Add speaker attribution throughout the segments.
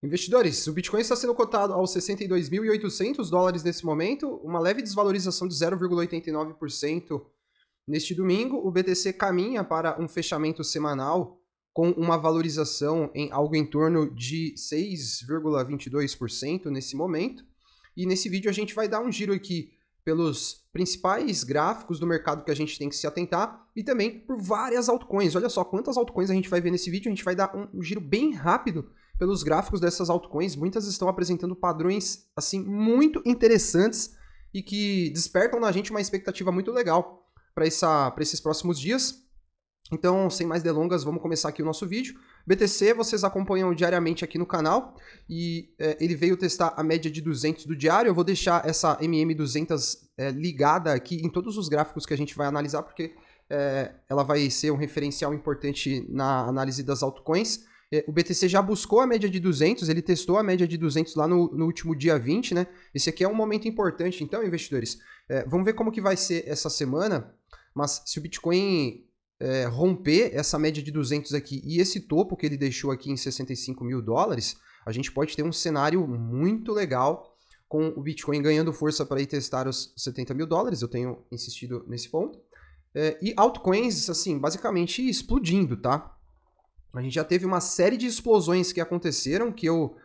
Speaker 1: Investidores, o Bitcoin está sendo cotado aos 62.800 dólares nesse momento, uma leve desvalorização de 0,89% neste domingo. O BTC caminha para um fechamento semanal com uma valorização em algo em torno de 6,22% nesse momento. E nesse vídeo a gente vai dar um giro aqui pelos principais gráficos do mercado que a gente tem que se atentar e também por várias altcoins. Olha só quantas altcoins a gente vai ver nesse vídeo, a gente vai dar um giro bem rápido pelos gráficos dessas altcoins. Muitas estão apresentando padrões assim muito interessantes e que despertam na gente uma expectativa muito legal para esses próximos dias. Então, sem mais delongas, vamos começar aqui o nosso vídeo. BTC, vocês acompanham diariamente aqui no canal e ele veio testar a média de 200 do diário. Eu vou deixar essa MM200 ligada aqui em todos os gráficos que a gente vai analisar, porque ela vai ser um referencial importante na análise das altcoins. O BTC já buscou a média de 200, ele testou a média de 200 lá no último dia 20, né? Esse aqui é um momento importante, então, investidores. Vamos ver como que vai ser essa semana, mas se o Bitcoin romper essa média de 200 aqui e esse topo que ele deixou aqui em 65 mil dólares, a gente pode ter um cenário muito legal com o Bitcoin ganhando força para ir testar os 70 mil dólares, eu tenho insistido nesse ponto. E altcoins, assim, basicamente explodindo, tá? A gente já teve uma série de explosões que aconteceram, que eu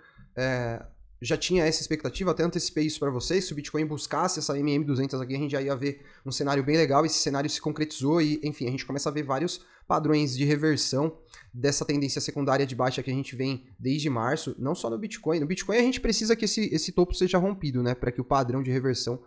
Speaker 1: já tinha essa expectativa, até antecipei isso para vocês. Se o Bitcoin buscasse essa MM200 aqui, a gente já ia ver um cenário bem legal. Esse cenário se concretizou e, enfim, a gente começa a ver vários padrões de reversão dessa tendência secundária de baixa que a gente vem desde março, não só no Bitcoin. No Bitcoin a gente precisa que esse topo seja rompido, né, para que o padrão de reversão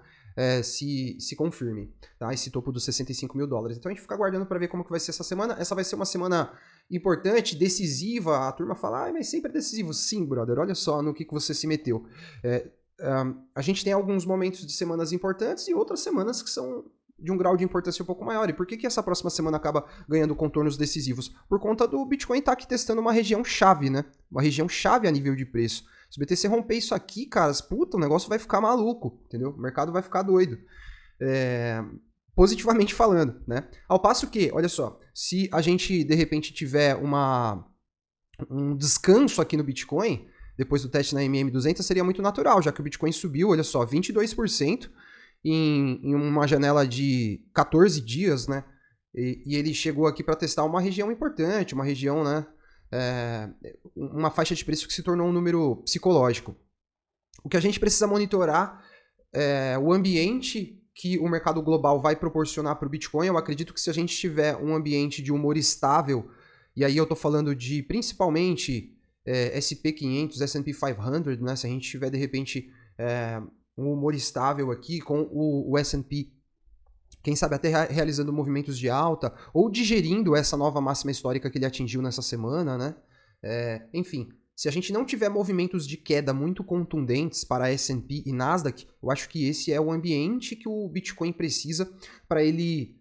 Speaker 1: se confirme, tá? Esse topo dos 65 mil dólares. Então a gente fica aguardando para ver como que vai ser essa semana. Essa vai ser uma semana importante, decisiva. A turma fala, mas sempre é decisivo. Sim, brother, olha só no que você se meteu. A gente tem alguns momentos de semanas importantes e outras semanas que são de um grau de importância um pouco maior. E por que essa próxima semana acaba ganhando contornos decisivos? Por conta do Bitcoin estar aqui testando uma região chave, né? Uma região chave a nível de preço. Se o BTC romper isso aqui, caras, puta, o negócio vai ficar maluco, entendeu? O mercado vai ficar doido. Positivamente falando, né? Ao passo que, olha só, se a gente, de repente, tiver um descanso aqui no Bitcoin, depois do teste na MM200, seria muito natural, já que o Bitcoin subiu, olha só, 22% em uma janela de 14 dias, né? E ele chegou aqui para testar uma região importante, uma região, né? Uma faixa de preço que se tornou um número psicológico. O que a gente precisa monitorar é o ambiente que o mercado global vai proporcionar para o Bitcoin. Eu acredito que se a gente tiver um ambiente de humor estável, e aí eu estou falando de principalmente SP500, S&P 500, né? Se a gente tiver de repente um humor estável aqui com o S&P, quem sabe até realizando movimentos de alta, ou digerindo essa nova máxima histórica que ele atingiu nessa semana, né? Enfim, se a gente não tiver movimentos de queda muito contundentes para S&P e Nasdaq, eu acho que esse é o ambiente que o Bitcoin precisa para ele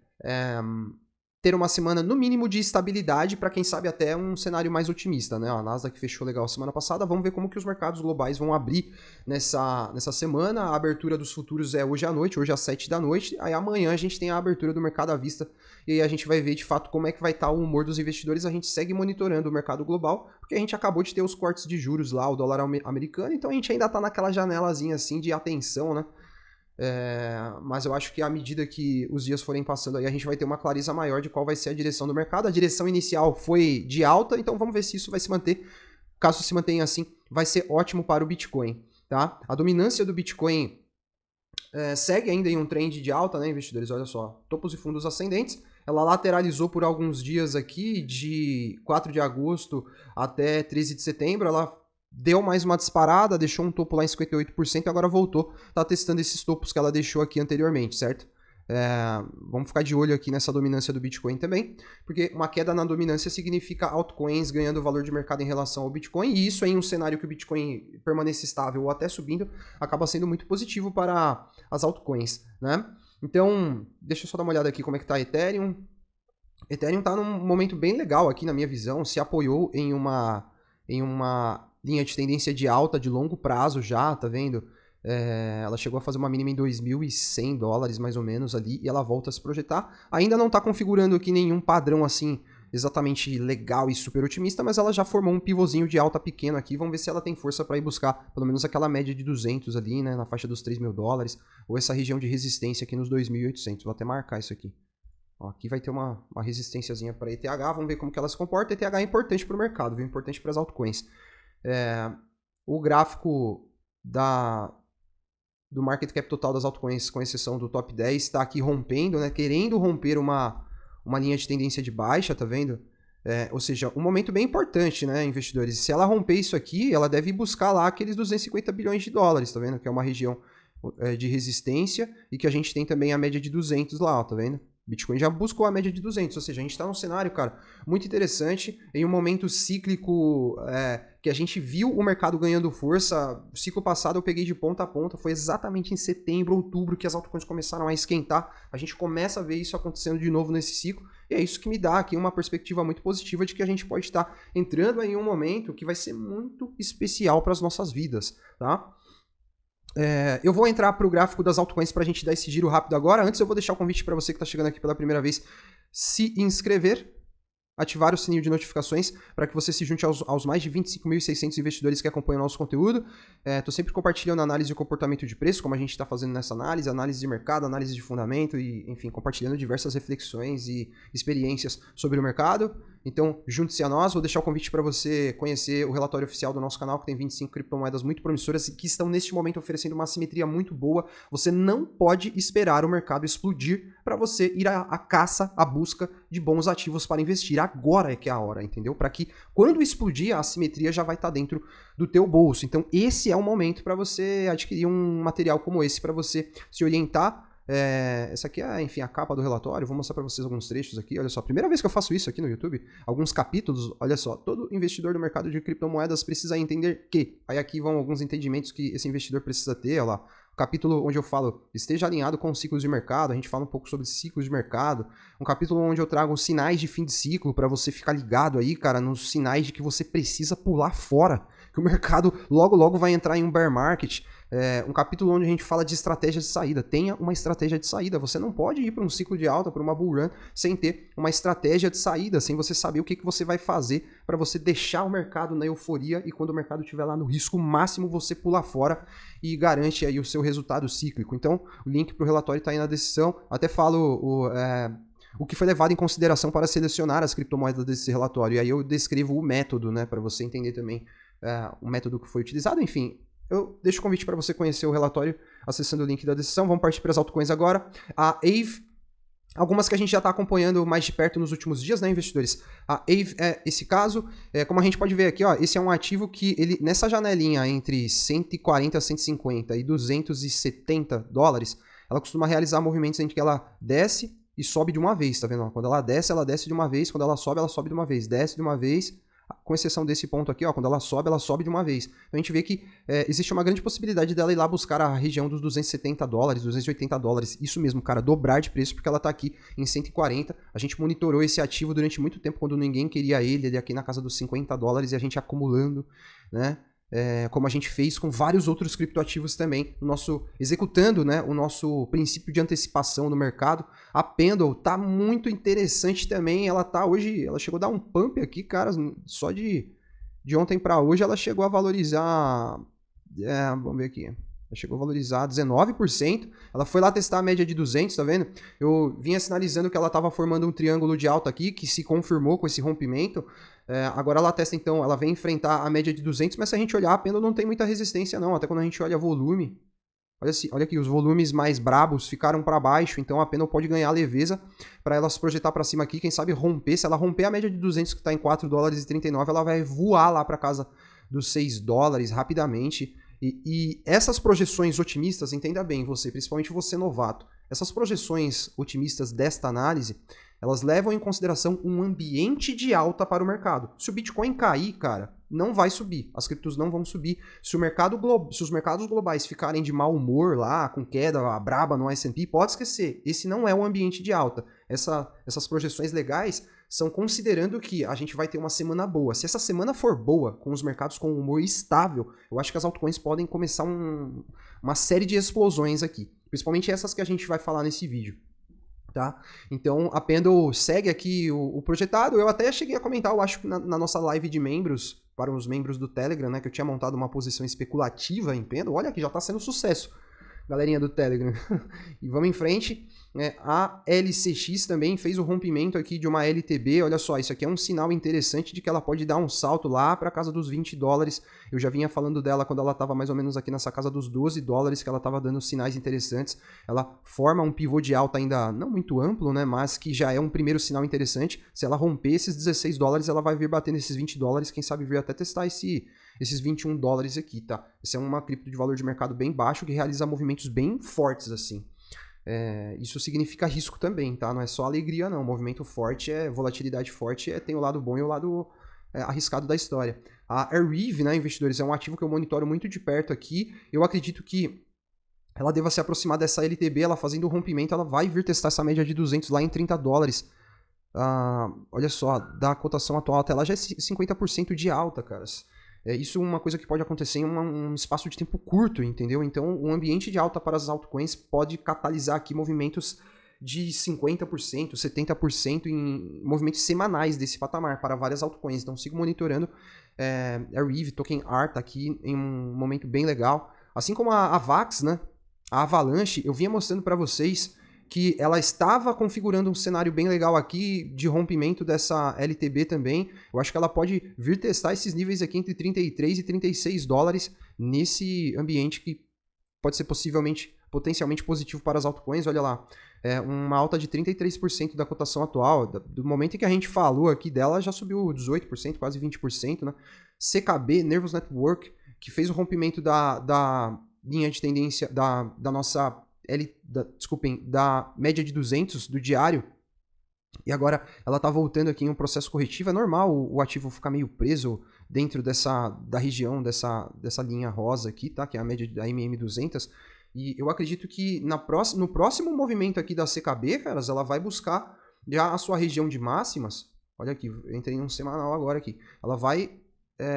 Speaker 1: ter uma semana, no mínimo, de estabilidade, para quem sabe até um cenário mais otimista, né? A Nasdaq fechou legal semana passada, vamos ver como que os mercados globais vão abrir nessa semana. A abertura dos futuros é hoje à noite, hoje às 7 da noite, aí amanhã a gente tem a abertura do mercado à vista, e aí a gente vai ver de fato como é que vai estar o humor dos investidores. A gente segue monitorando o mercado global, porque a gente acabou de ter os cortes de juros lá, o dólar americano, então a gente ainda está naquela janelazinha assim de atenção, né? Mas eu acho que à medida que os dias forem passando aí, a gente vai ter uma clareza maior de qual vai ser a direção do mercado. A direção inicial foi de alta, então vamos ver se isso vai se manter. Caso se mantenha assim, vai ser ótimo para o Bitcoin, tá? A dominância do Bitcoin segue ainda em um trend de alta, né, investidores? Olha só, topos e fundos ascendentes. Ela lateralizou por alguns dias aqui, de 4 de agosto até 13 de setembro, ela deu mais uma disparada, deixou um topo lá em 58% e agora voltou, tá testando esses topos que ela deixou aqui anteriormente, certo? Vamos ficar de olho aqui nessa dominância do Bitcoin também, porque uma queda na dominância significa altcoins ganhando valor de mercado em relação ao Bitcoin, e isso em um cenário que o Bitcoin permaneça estável ou até subindo, acaba sendo muito positivo para as altcoins, né? Então, deixa eu só dar uma olhada aqui como é que tá a Ethereum. Ethereum tá num momento bem legal aqui na minha visão, se apoiou em uma linha de tendência de alta de longo prazo já, tá vendo? Ela chegou a fazer uma mínima em 2.100 dólares mais ou menos ali, e ela volta a se projetar. Ainda não está configurando aqui nenhum padrão assim exatamente legal e super otimista, mas ela já formou um pivôzinho de alta pequeno aqui. Vamos ver se ela tem força para ir buscar pelo menos aquela média de 200 ali, né, na faixa dos $3.000, ou essa região de resistência aqui nos 2.800. Vou até marcar isso aqui. Ó, aqui vai ter uma resistênciazinha para ETH, vamos ver como que ela se comporta. ETH é importante para o mercado, viu? Importante para as altcoins. O gráfico do market cap total das altcoins, com exceção do top 10, está aqui rompendo, né? Querendo romper uma linha de tendência de baixa, tá vendo? Ou seja, um momento bem importante, né, investidores? Se ela romper isso aqui, ela deve buscar lá aqueles 250 bilhões de dólares, tá vendo? Que é uma região de resistência e que a gente tem também a média de 200 lá, ó, tá vendo? Bitcoin já buscou a média de 200, ou seja, a gente está num cenário, cara, muito interessante, em um momento cíclico que a gente viu o mercado ganhando força. O ciclo passado eu peguei de ponta a ponta, foi exatamente em setembro, outubro que as altcoins começaram a esquentar. A gente começa a ver isso acontecendo de novo nesse ciclo, e é isso que me dá aqui uma perspectiva muito positiva de que a gente pode estar entrando em um momento que vai ser muito especial para as nossas vidas, tá? Eu vou entrar para o gráfico das altcoins para a gente dar esse giro rápido agora. Antes eu vou deixar o convite para você que está chegando aqui pela primeira vez se inscrever, ativar o sininho de notificações para que você se junte aos mais de 25.600 investidores que acompanham o nosso conteúdo. Estou sempre compartilhando análise de comportamento de preço, como a gente está fazendo nessa análise de mercado, análise de fundamento e, enfim, compartilhando diversas reflexões e experiências sobre o mercado. Então, junte-se a nós. Vou deixar o convite para você conhecer o relatório oficial do nosso canal, que tem 25 criptomoedas muito promissoras e que estão, neste momento, oferecendo uma assimetria muito boa. Você não pode esperar o mercado explodir para você ir à caça, à busca de bons ativos para investir. Agora é que é a hora, entendeu? Para que, quando explodir, a assimetria já vai estar dentro do teu bolso. Então, esse é o momento para você adquirir um material como esse, para você se orientar. Essa aqui é, enfim, a capa do relatório. Vou mostrar para vocês alguns trechos aqui. Olha só, primeira vez que eu faço isso aqui no YouTube. Alguns capítulos, olha só. Todo investidor do mercado de criptomoedas precisa entender que... Aí aqui vão alguns entendimentos que esse investidor precisa ter, olha lá. Capítulo onde eu falo, esteja alinhado com os ciclos de mercado, a gente fala um pouco sobre ciclos de mercado. Um capítulo onde eu trago sinais de fim de ciclo, para você ficar ligado aí, cara, nos sinais de que você precisa pular fora, que o mercado logo logo vai entrar em um bear market. Um capítulo onde a gente fala de estratégia de saída. Tenha uma estratégia de saída. Você não pode ir para um ciclo de alta, para uma bull run, sem ter uma estratégia de saída, sem você saber o que você vai fazer para você deixar o mercado na euforia e quando o mercado estiver lá no risco máximo, você pula fora e garante aí o seu resultado cíclico. Então, o link para o relatório está aí na descrição. Até falo o que foi levado em consideração para selecionar as criptomoedas desse relatório. E aí eu descrevo o método, né, para você entender também o método que foi utilizado. Enfim, eu deixo o convite para você conhecer o relatório acessando o link da descrição. Vamos partir para as altcoins agora. A Aave, algumas que a gente já está acompanhando mais de perto nos últimos dias, né, investidores? A Aave é esse caso. Como a gente pode ver aqui, ó, esse é um ativo que ele nessa janelinha entre 140, 150 e 270 dólares, ela costuma realizar movimentos em que ela desce e sobe de uma vez, tá vendo? Quando ela desce de uma vez. Quando ela sobe de uma vez. Desce de uma vez. Com exceção desse ponto aqui, ó, quando ela sobe de uma vez. Então a gente vê que existe uma grande possibilidade dela ir lá buscar a região dos 270 dólares, 280 dólares. Isso mesmo, cara, dobrar de preço, porque ela tá aqui em 140. A gente monitorou esse ativo durante muito tempo, quando ninguém queria ele aqui na casa dos 50 dólares, e a gente acumulando, né? Como a gente fez com vários outros criptoativos também, executando, né, o nosso princípio de antecipação no mercado. A Pendle tá muito interessante também, ela chegou a dar um pump aqui, cara, só de ontem para hoje ela chegou a valorizar, vamos ver aqui, ela chegou a valorizar 19%, ela foi lá testar a média de 200, tá vendo? Eu vinha sinalizando que ela estava formando um triângulo de alta aqui, que se confirmou com esse rompimento. Agora ela testa, então, ela vem enfrentar a média de 200, mas se a gente olhar, a Pendle não tem muita resistência não, até quando a gente olha volume, olha aqui, os volumes mais brabos ficaram para baixo, então a Pendle pode ganhar leveza para ela se projetar para cima aqui, quem sabe romper. Se ela romper a média de 200 que está em 4 dólares e 39, ela vai voar lá para casa dos 6 dólares rapidamente. E essas projeções otimistas, entenda bem você, principalmente você novato, essas projeções otimistas desta análise, elas levam em consideração um ambiente de alta para o mercado. Se o Bitcoin cair, cara, não vai subir. As criptos não vão subir. Se os mercados globais ficarem de mau humor lá, com queda braba no S&P, pode esquecer. Esse não é o ambiente de alta. Essas projeções legais são considerando que a gente vai ter uma semana boa. Se essa semana for boa, com os mercados com humor estável, eu acho que as altcoins podem começar uma série de explosões aqui. Principalmente essas que a gente vai falar nesse vídeo. tá? Então a Pendle segue aqui o projetado. Eu até cheguei a comentar, eu acho que na nossa live de membros, para os membros do Telegram, né, que eu tinha montado uma posição especulativa em Pendle. Olha que já tá sendo sucesso, galerinha do Telegram. E vamos em frente. A LCX também fez o rompimento aqui de uma LTB. Olha só, isso aqui é um sinal interessante de que ela pode dar um salto lá para a casa dos $20. Eu já vinha falando dela quando ela estava mais ou menos aqui nessa casa dos $12, que ela estava dando sinais interessantes. Ela forma um pivô de alta ainda não muito amplo, né, mas que já é um primeiro sinal interessante. Se ela romper esses $16, ela vai vir bater nesses $20, quem sabe vir até testar esses $21 aqui, tá? Essa é uma cripto de valor de mercado bem baixo que realiza movimentos bem fortes, assim. Isso significa risco também, tá? Não é só alegria, não. Movimento forte, volatilidade forte, tem o lado bom e o lado arriscado da história. A Airweave, né, investidores, é um ativo que eu monitoro muito de perto aqui. Eu acredito que ela deva se aproximar dessa LTB, ela fazendo o rompimento, ela vai vir testar essa média de 200 lá em $30. Olha só, da cotação atual até lá já é 50% de alta, caras. Isso é uma coisa que pode acontecer em um espaço de tempo curto, entendeu? Então, o ambiente de alta para as altcoins pode catalisar aqui movimentos de 50%, 70% em movimentos semanais desse patamar para várias altcoins. Então, sigo monitorando. Airweave, Token ART tá aqui em um momento bem legal. Assim como a Avax, né? A Avalanche, eu vinha mostrando para vocês que ela estava configurando um cenário bem legal aqui de rompimento dessa LTB também. Eu acho que ela pode vir testar esses níveis aqui entre $33 e $36 nesse ambiente que pode ser potencialmente positivo para as altcoins. Olha lá, uma alta de 33% da cotação atual. Do momento em que a gente falou aqui dela, já subiu 18%, quase 20%, né? CKB, Nervous Network, que fez o rompimento da linha de tendência da nossa... da média de 200 do diário, e agora ela tá voltando aqui em um processo corretivo. É normal o ativo ficar meio preso dentro da região dessa linha rosa aqui, tá? Que é a média da MM200, e eu acredito que no próximo movimento aqui da CKB, caras, ela vai buscar já a sua região de máximas. Olha aqui, eu entrei em um semanal agora aqui. Ela vai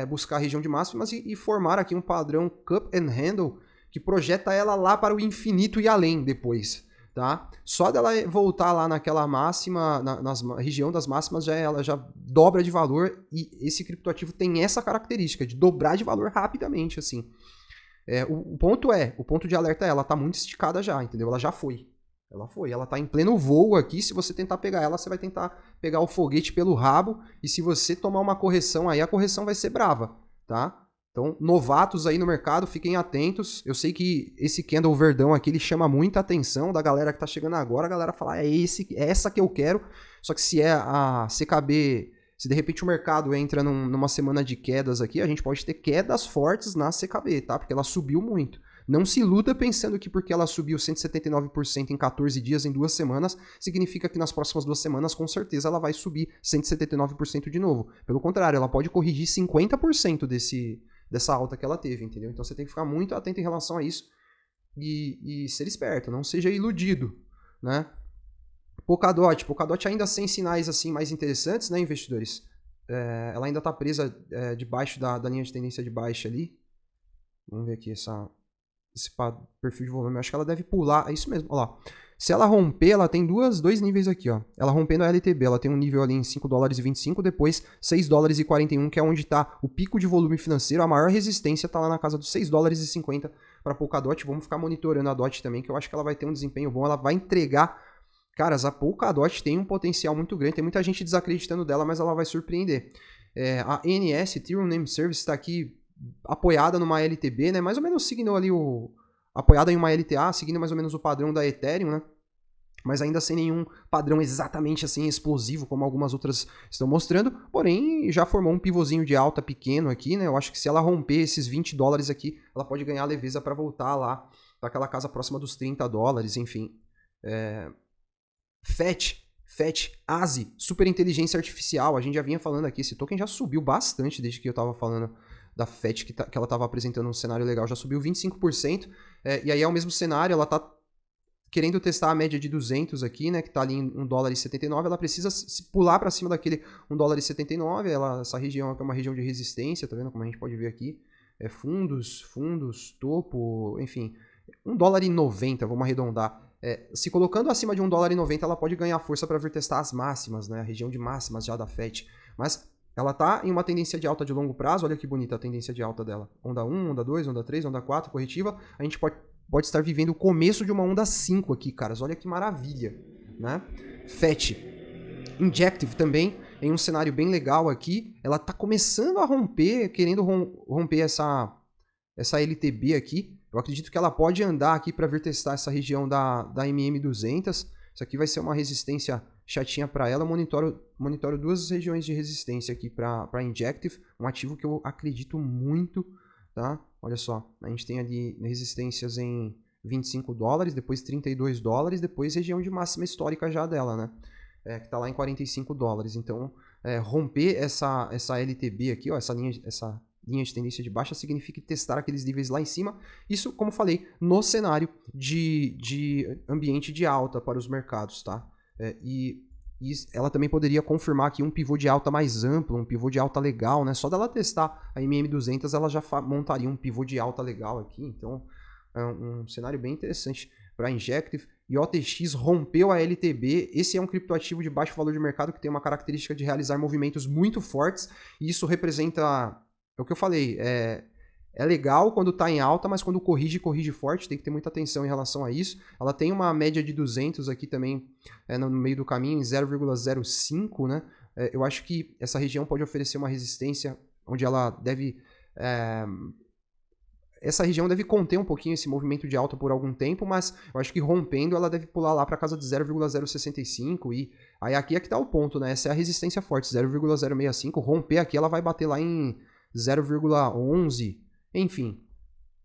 Speaker 1: buscar a região de máximas e formar aqui um padrão Cup and Handle que projeta ela lá para o infinito e além depois, tá? Só dela voltar lá naquela máxima, na região das máximas, ela já dobra de valor, e esse criptoativo tem essa característica de dobrar de valor rapidamente, assim. O ponto de alerta ela tá muito esticada já, entendeu? Ela já foi. Ela tá em pleno voo aqui. Se você tentar pegar ela, você vai tentar pegar o foguete pelo rabo, e se você tomar uma correção aí, a correção vai ser brava, tá? Então, novatos aí no mercado, fiquem atentos. Eu sei que esse candle verdão aqui, ele chama muita atenção da galera que tá chegando agora. A galera fala, é essa que eu quero. Só que se é a CKB, se de repente o mercado entra numa semana de quedas aqui, a gente pode ter quedas fortes na CKB, tá? Porque ela subiu muito. Não se iluda pensando que porque ela subiu 179% em 14 dias, em 2 semanas, significa que nas próximas 2 semanas, com certeza, ela vai subir 179% de novo. Pelo contrário, ela pode corrigir 50% dessa alta que ela teve, entendeu? Então você tem que ficar muito atento em relação a isso e ser esperto, não seja iludido, né? Polkadot ainda sem sinais assim mais interessantes, né, investidores? Ela ainda está presa debaixo da linha de tendência de baixa ali. Vamos ver aqui esse perfil de volume. Eu acho que ela deve pular. É isso mesmo, olha lá. Se ela romper, ela tem dois níveis aqui, ó. Ela rompendo a LTB, ela tem um nível ali em $5,25, depois $6,41, que é onde está o pico de volume financeiro. A maior resistência está lá na casa dos $6,50 para a Polkadot. Vamos ficar monitorando a DOT também, que eu acho que ela vai ter um desempenho bom. Ela vai entregar... Caras, a Polkadot tem um potencial muito grande. Tem muita gente desacreditando dela, mas ela vai surpreender. A NS, Ethereum Name Service, está aqui apoiada numa LTB, né? Mais ou menos seguindo ali apoiada em uma LTA, seguindo mais ou menos o padrão da Ethereum, né? Mas ainda sem nenhum padrão exatamente assim explosivo, como algumas outras estão mostrando. Porém, já formou um pivôzinho de alta pequeno aqui, né? Eu acho que se ela romper esses $20 aqui, ela pode ganhar leveza para voltar lá para aquela casa próxima dos $30, enfim. FET, ASI, super inteligência artificial. A gente já vinha falando aqui, esse token já subiu bastante desde que eu estava falando da FET, que ela estava apresentando um cenário legal, já subiu 25%, e aí é o mesmo cenário, ela está querendo testar a média de 200 aqui, né, que está ali em $1,79, ela precisa pular para cima daquele $1,79, essa região aqui é uma região de resistência, tá vendo como a gente pode ver aqui, fundos, topo, enfim, $1,90, vamos arredondar, Se colocando acima de $1,90, ela pode ganhar força para vir testar as máximas, né? A região de máximas já da FET. Mas ela tá em uma tendência de alta de longo prazo. Olha que bonita a tendência de alta dela. Onda 1, onda 2, onda 3, onda 4, corretiva. A gente pode estar vivendo o começo de uma onda 5 aqui, caras. Olha que maravilha, né? FET. Injective também, em um cenário bem legal aqui. Ela tá começando a romper, querendo romper essa LTB aqui. Eu acredito que ela pode andar aqui para vir testar essa região da MM200. Isso aqui vai ser uma resistência chatinha para ela. Eu monitoro duas regiões de resistência aqui para Injective, um ativo que eu acredito muito, tá? Olha só, a gente tem ali resistências em $25, depois $32, depois região de máxima histórica já dela, né? Que está lá em $45. Então, romper essa LTB aqui, ó, essa linha de tendência de baixa, significa testar aqueles níveis lá em cima. Isso, como falei, no cenário de ambiente de alta para os mercados, tá? E ela também poderia confirmar aqui um pivô de alta mais amplo, um pivô de alta legal, né? Só dela testar a MM200, ela já montaria um pivô de alta legal aqui. Então, é um cenário bem interessante para Injective. E OTX rompeu a LTB. Esse é um criptoativo de baixo valor de mercado que tem uma característica de realizar movimentos muito fortes. E isso representa... É o que eu falei, é legal quando está em alta, mas quando corrige forte, tem que ter muita atenção em relação a isso. Ela tem uma média de 200 aqui também no meio do caminho, em 0,05, né? Eu acho que essa região pode oferecer uma resistência onde ela deve... essa região deve conter um pouquinho esse movimento de alta por algum tempo, mas eu acho que rompendo ela deve pular lá para casa de 0,065 e aí aqui é que está o ponto, né? Essa é a resistência forte, 0,065, romper aqui ela vai bater lá em 0,11, enfim.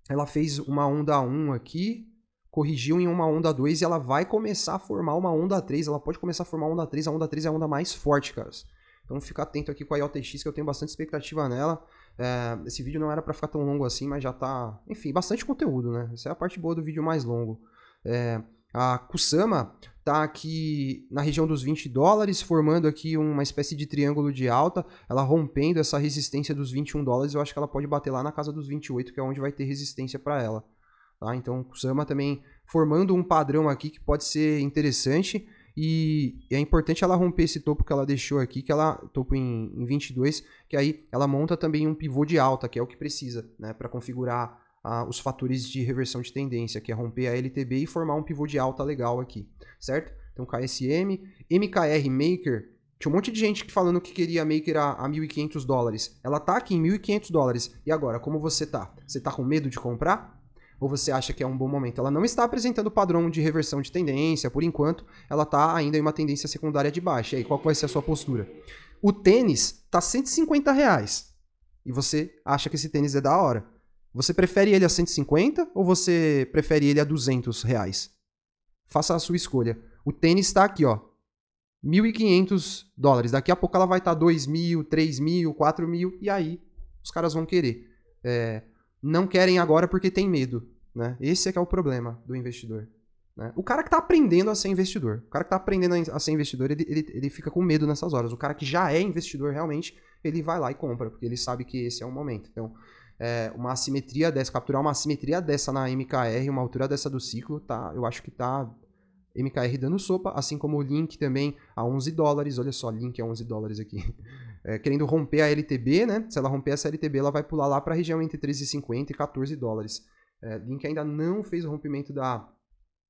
Speaker 1: Ela fez uma onda 1 aqui, corrigiu em uma onda 2 e ela vai começar a formar uma onda 3, ela pode começar a formar uma onda 3, a onda 3 é a onda mais forte, caras. Então fica atento aqui com a IOTX, que eu tenho bastante expectativa nela. Esse vídeo não era para ficar tão longo assim, mas já tá... Enfim, bastante conteúdo, né? Essa é a parte boa do vídeo mais longo. A Kusama tá aqui na região dos $20, formando aqui uma espécie de triângulo de alta. Ela rompendo essa resistência dos $21, eu acho que ela pode bater lá na casa dos 28, que é onde vai ter resistência para ela. Tá? Então, Kusama também formando um padrão aqui que pode ser interessante. E é importante ela romper esse topo que ela deixou aqui, topo em 22, que aí ela monta também um pivô de alta, que é o que precisa, né, para configurar os fatores de reversão de tendência, que é romper a LTB e formar um pivô de alta legal aqui, certo? Então KSM, MKR Maker, tinha um monte de gente falando que queria Maker a $1.500. Ela tá aqui em $1.500. E agora, como você tá? Você tá com medo de comprar? Ou você acha que é um bom momento? Ela não está apresentando padrão de reversão de tendência, por enquanto, ela está ainda em uma tendência secundária de baixa. E aí, qual vai ser a sua postura? O tênis está R$150. E você acha que esse tênis é da hora. Você prefere ele a 150 ou você prefere ele a R$200? Faça a sua escolha. O tênis está aqui, ó, $1.500. Daqui a pouco ela vai estar $2.000, $3.000, $4.000 e aí os caras vão querer. Não querem agora porque tem medo, né? Esse é que é o problema do investidor, né? O cara que está aprendendo a ser investidor, o cara que está aprendendo a ser investidor, ele fica com medo nessas horas. O cara que já é investidor realmente, ele vai lá e compra, porque ele sabe que esse é o momento. Então, uma assimetria dessa, capturar uma assimetria dessa na MKR, uma altura dessa do ciclo, tá? Eu acho que tá MKR dando sopa, assim como o Link também a $11. Olha só, Link a $11 aqui. Querendo romper a LTB, né? Se ela romper essa LTB, ela vai pular lá para a região entre $13,50 e $14. Link ainda não fez o rompimento da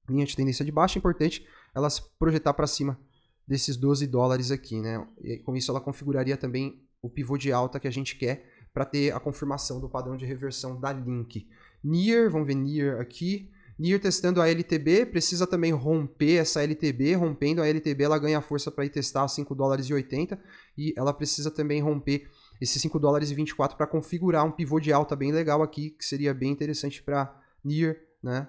Speaker 1: linha de tendência de baixa. É importante ela se projetar para cima desses $12 aqui, né? E com isso ela configuraria também o pivô de alta que a gente quer para ter a confirmação do padrão de reversão da Link. Near, vamos ver Near aqui. Near testando a LTB, precisa também romper essa LTB, rompendo a LTB ela ganha força para ir testar a $5,80 e ela precisa também romper esses $5,24 para configurar um pivô de alta bem legal aqui, que seria bem interessante para Near, né?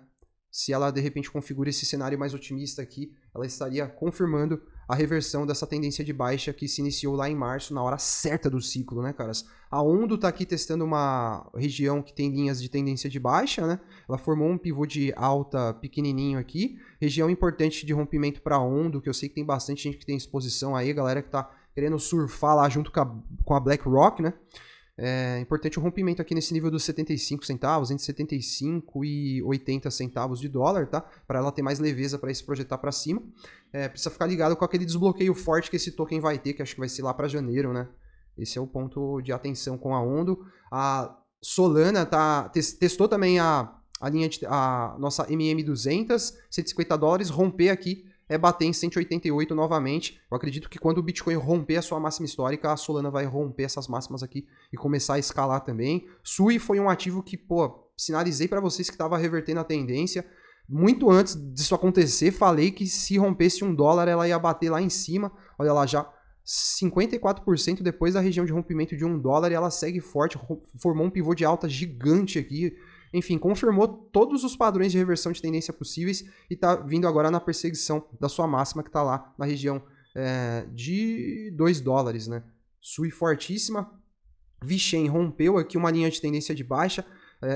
Speaker 1: Se ela de repente configura esse cenário mais otimista aqui, ela estaria confirmando a reversão dessa tendência de baixa que se iniciou lá em março, na hora certa do ciclo, né, caras? A Ondo está aqui testando uma região que tem linhas de tendência de baixa, né? Ela formou um pivô de alta pequenininho aqui, região importante de rompimento para Ondo, que eu sei que tem bastante gente que tem exposição aí, galera que está querendo surfar lá junto com a BlackRock, né? É importante o rompimento aqui nesse nível dos 75 centavos, entre 75 e 80 centavos de dólar, tá? Para ela ter mais leveza para se projetar para cima. Precisa ficar ligado com aquele desbloqueio forte que esse token vai ter, que acho que vai ser lá para janeiro, né? Esse é o ponto de atenção com a Ondo. A Solana testou também a nossa MM200, 150 dólares, romper aqui, bater em 188 novamente. Eu acredito que quando o Bitcoin romper a sua máxima histórica, a Solana vai romper essas máximas aqui e começar a escalar também. Sui foi um ativo que, sinalizei para vocês que estava revertendo a tendência. Muito antes disso acontecer, falei que se rompesse $1, ela ia bater lá em cima. Olha lá, já 54% depois da região de rompimento de $1 e ela segue forte, formou um pivô de alta gigante aqui. Enfim, confirmou todos os padrões de reversão de tendência possíveis e está vindo agora na perseguição da sua máxima que está lá na região de $2, né? Sui fortíssima. VeChain rompeu aqui uma linha de tendência de baixa.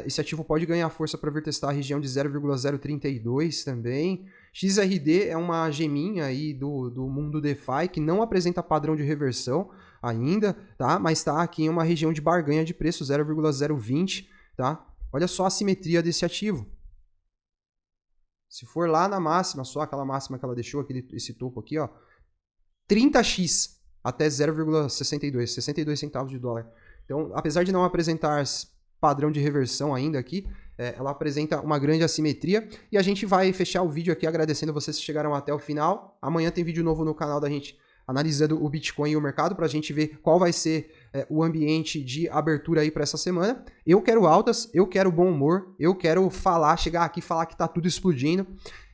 Speaker 1: Esse ativo pode ganhar força para vir testar a região de 0,032 também. XRD é uma geminha aí do mundo DeFi que não apresenta padrão de reversão ainda, tá? Mas está aqui em uma região de barganha de preço 0,020, tá? Olha só a simetria desse ativo. Se for lá na máxima, só aquela máxima que ela deixou, esse topo aqui, ó, 30x até 0,62, 62 centavos de dólar. Então, apesar de não apresentar padrão de reversão ainda aqui, ela apresenta uma grande assimetria. E a gente vai fechar o vídeo aqui agradecendo vocês que chegaram até o final. Amanhã tem vídeo novo no canal da gente analisando o Bitcoin e o mercado para a gente ver qual vai ser o ambiente de abertura aí para essa semana. Eu quero altas, eu quero bom humor, eu quero chegar aqui e falar que tá tudo explodindo.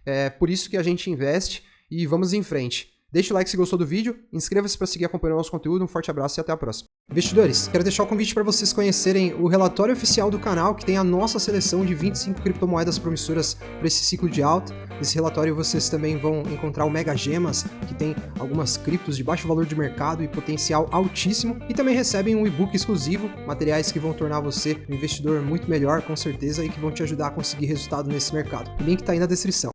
Speaker 1: É por isso que a gente investe e vamos em frente. Deixa o like se gostou do vídeo, inscreva-se para seguir acompanhando o nosso conteúdo, um forte abraço e até a próxima. Investidores, quero deixar o convite para vocês conhecerem o relatório oficial do canal, que tem a nossa seleção de 25 criptomoedas promissoras para esse ciclo de alta. Nesse relatório vocês também vão encontrar o Mega Gemas, que tem algumas criptos de baixo valor de mercado e potencial altíssimo, e também recebem um e-book exclusivo, materiais que vão tornar você um investidor muito melhor, com certeza, e que vão te ajudar a conseguir resultado nesse mercado. O link está aí na descrição.